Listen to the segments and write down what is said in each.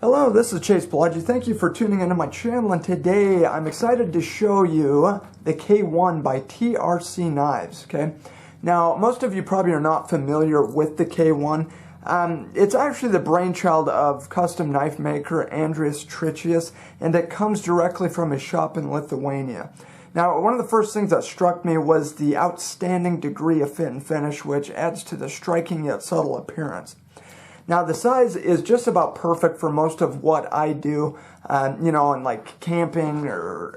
Hello, this is Chase Pelagi. Thank you for tuning into my channel, and today I'm excited to show you the K1 by TRC Knives. Okay, now most of you probably are not familiar with the K1. It's actually the brainchild of custom knife maker Andrius Tricius, and it comes directly from his shop in Lithuania. Now, one of the first things that struck me was the outstanding degree of fit and finish, which adds to the striking yet subtle appearance. Now, the size is just about perfect for most of what I do, in like camping or,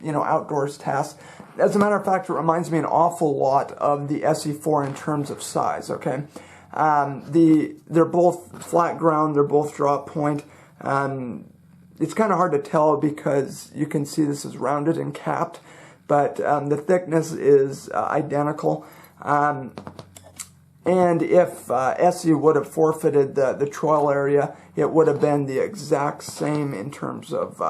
outdoors tasks. As a matter of fact, it reminds me an awful lot of the SE4 in terms of size, okay? They're both flat ground, they're both drop point. It's kind of hard to tell because you can see this is rounded and capped, but the thickness is identical. And if SE would have forfeited the choil area, it would have been the exact same in terms of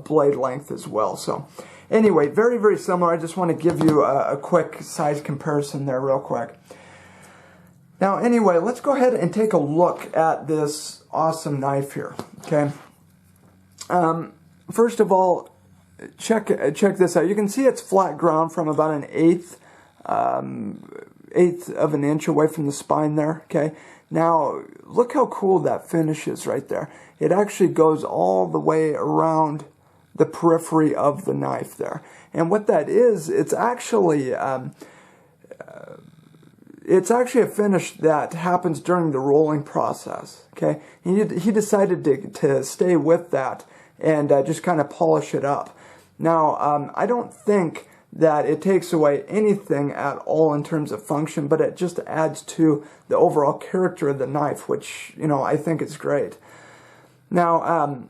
blade length as well. So anyway, very, very similar. I just want to give you a quick size comparison there real quick. Now anyway, let's go ahead and take a look at this awesome knife here, okay? First of all, check this out. You can see it's flat ground from about an eighth of an inch away from the spine there, okay? Now, look how cool that finish is right there. It actually goes all the way around the periphery of the knife there. And what that is, it's actually a finish that happens during the rolling process, okay? He decided to stay with that and just kind of polish it up. Now, I don't think that it takes away anything at all in terms of function, but it just adds to the overall character of the knife, which, I think is great. Now,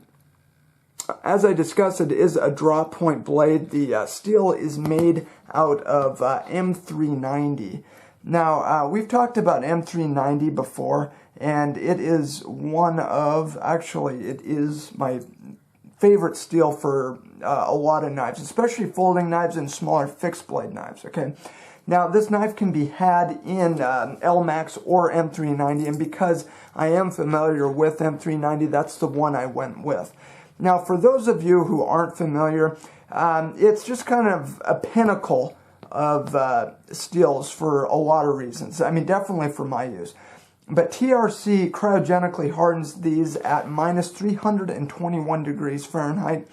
as I discussed, it is a drop point blade. The steel is made out of M390. Now, we've talked about M390 before, and it is it is my favorite steel for a lot of knives, especially folding knives and smaller fixed blade knives, okay? Now, this knife can be had in LMAX or M390, and because I am familiar with M390, that's the one I went with. Now, for those of you who aren't familiar, it's just kind of a pinnacle of steels for a lot of reasons. I mean, definitely for my use. But TRC cryogenically hardens these at minus 321 degrees Fahrenheit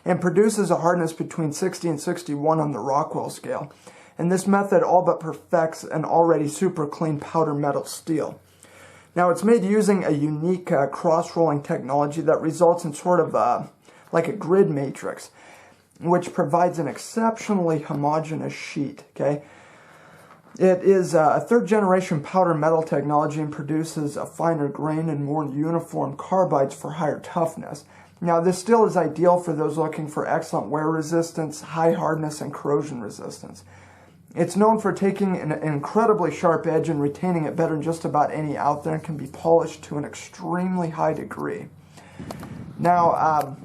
and produces a hardness between 60 and 61 on the Rockwell scale. And this method all but perfects an already super clean powder metal steel. Now, it's made using a unique cross-rolling technology that results in sort of like a grid matrix, which provides an exceptionally homogeneous sheet, okay? It is a third-generation powder metal technology and produces a finer grain and more uniform carbides for higher toughness. Now, this steel is ideal for those looking for excellent wear resistance, high hardness, and corrosion resistance. It's known for taking an incredibly sharp edge and retaining it better than just about any out there, and can be polished to an extremely high degree. Now,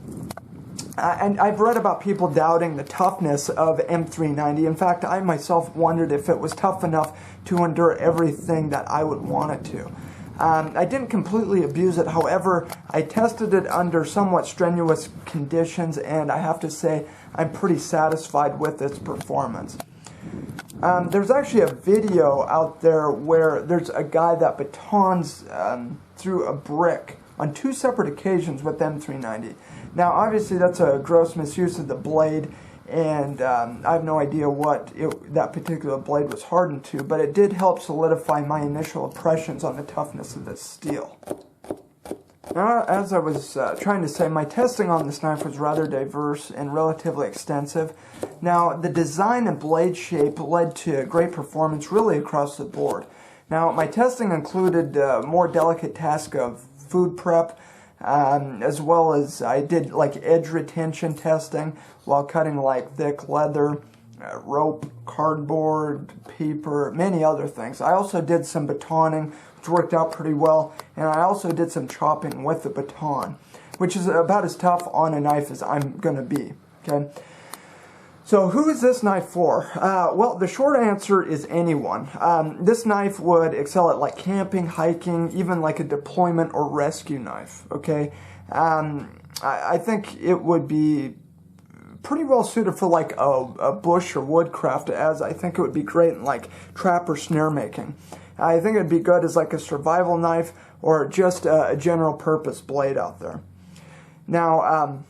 and I've read about people doubting the toughness of M390. In fact, I myself wondered if it was tough enough to endure everything that I would want it to. I didn't completely abuse it. However, I tested it under somewhat strenuous conditions, and I have to say I'm pretty satisfied with its performance. There's actually a video out there where there's a guy that batons through a brick on two separate occasions with M390. Now, obviously, that's a gross misuse of the blade, and I have no idea what that particular blade was hardened to, but it did help solidify my initial impressions on the toughness of this steel. Now, as I was trying to say, my testing on this knife was rather diverse and relatively extensive. Now, the design and blade shape led to great performance really across the board. Now, my testing included a more delicate task of food prep, as well as I did like edge retention testing while cutting like thick leather, rope, cardboard, paper, many other things. I also did some batoning, which worked out pretty well, and I also did some chopping with the baton, which is about as tough on a knife as I'm going to be, okay? So who is this knife for? Well, the short answer is anyone. This knife would excel at like camping, hiking, even like a deployment or rescue knife, okay? I think it would be pretty well suited for like a bush or woodcraft, as I think it would be great in like trap or snare making. I think it'd be good as like a survival knife or just a general purpose blade out there. Now,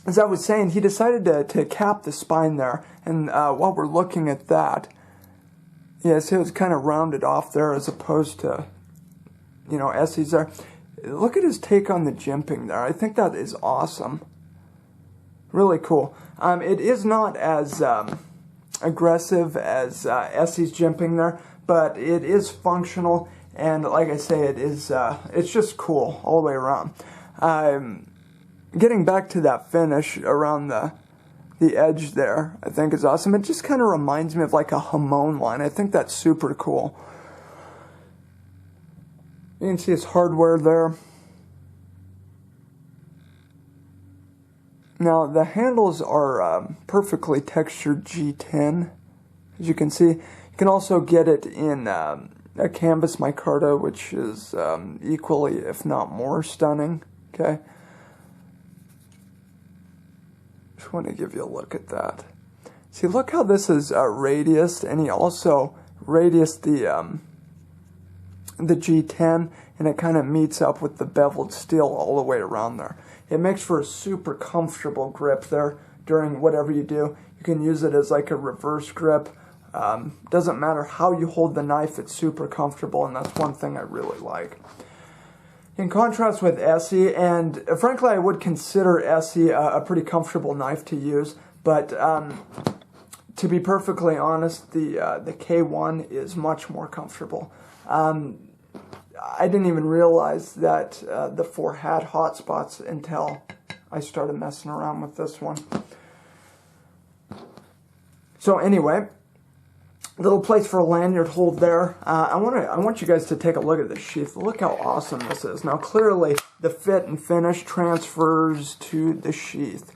as I was saying, he decided to cap the spine there, and while we're looking at that, yes, it was kind of rounded off there as opposed to, you know, Essie's there. Look at his take on the jimping there. I think that is awesome. Really cool. It is not as aggressive as Essie's jimping there, but it is functional, and like I say, it is. It's just cool all the way around. Getting back to that finish around the edge there, I think is awesome. It just kind of reminds me of like a Hamon line. I think that's super cool. You can see his hardware there. Now the handles are perfectly textured G10, as you can see. You can also get it in a canvas micarta, which is equally, if not more, stunning. Okay. Just want to give you a look at that. See, look how this is radiused, and he also radiused the G10, and it kind of meets up with the beveled steel all the way around there. It makes for a super comfortable grip there during whatever you do. You can use it as like a reverse grip. Doesn't matter how you hold the knife, it's super comfortable, and that's one thing I really like. In contrast with Essie, and frankly I would consider Essie a pretty comfortable knife to use, but to be perfectly honest, the K1 is much more comfortable. I didn't even realize that the 4 had hot spots until I started messing around with this one. So anyway, little place for a lanyard hold there. I want you guys to take a look at this sheath. Look how awesome this is. Now clearly the fit and finish transfers to the sheath.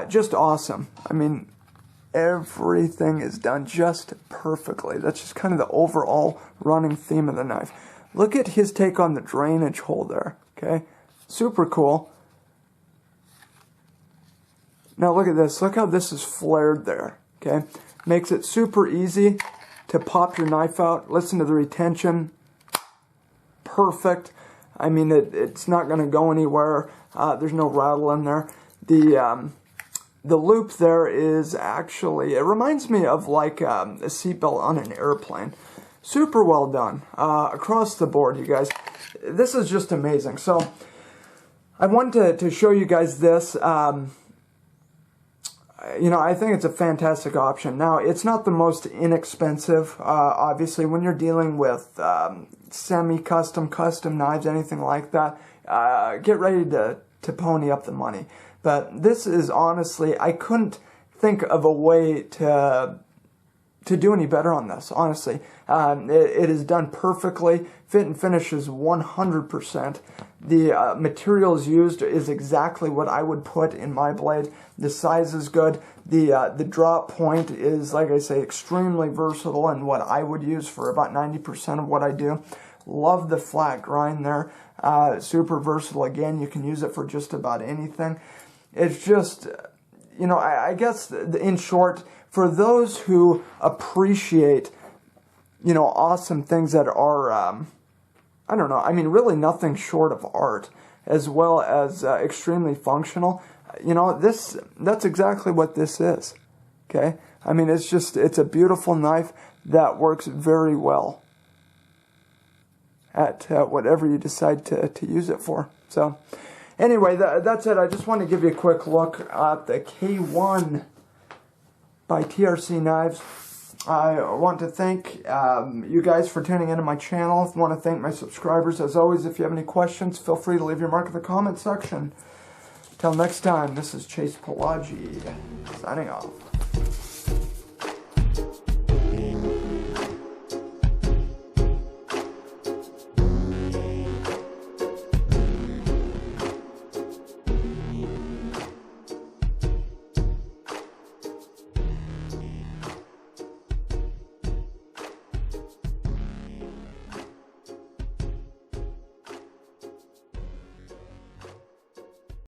Just awesome. I mean, everything is done just perfectly. That's just kind of the overall running theme of the knife. Look at his take on the drainage hole there. Okay, super cool. Now look at this. Look how this is flared there. Okay. Makes it super easy to pop your knife out. Listen to the retention. Perfect. I mean, it's not going to go anywhere. There's no rattle in there. The loop there is actually, it reminds me of like a seatbelt on an airplane. Super well done. Across the board, you guys. This is just amazing. So, I wanted to show you guys this. You know, I think it's a fantastic option. Now, it's not the most inexpensive, obviously, when you're dealing with semi-custom, custom knives, anything like that, get ready to pony up the money. But this is honestly, I couldn't think of a way to do any better on this, honestly. It is done perfectly. Fit and finish is 100%. The materials used is exactly what I would put in my blade. The size is good. The drop point is, like I say, extremely versatile and what I would use for about 90% of what I do. Love the flat grind there. Super versatile. Again, you can use it for just about anything. It's just, you know, I guess in short, for those who appreciate, you know, awesome things that are, I don't know, I mean, really nothing short of art, as well as extremely functional, you know, that's exactly what this is, okay? I mean, it's a beautiful knife that works very well at whatever you decide to use it for. So, anyway, that's it. I just want to give you a quick look at the K1 by TRC Knives. I want to thank you guys for tuning into my channel. I want to thank my subscribers. As always, if you have any questions, feel free to leave your mark in the comment section. Till next time, this is Chase Pelagi, signing off.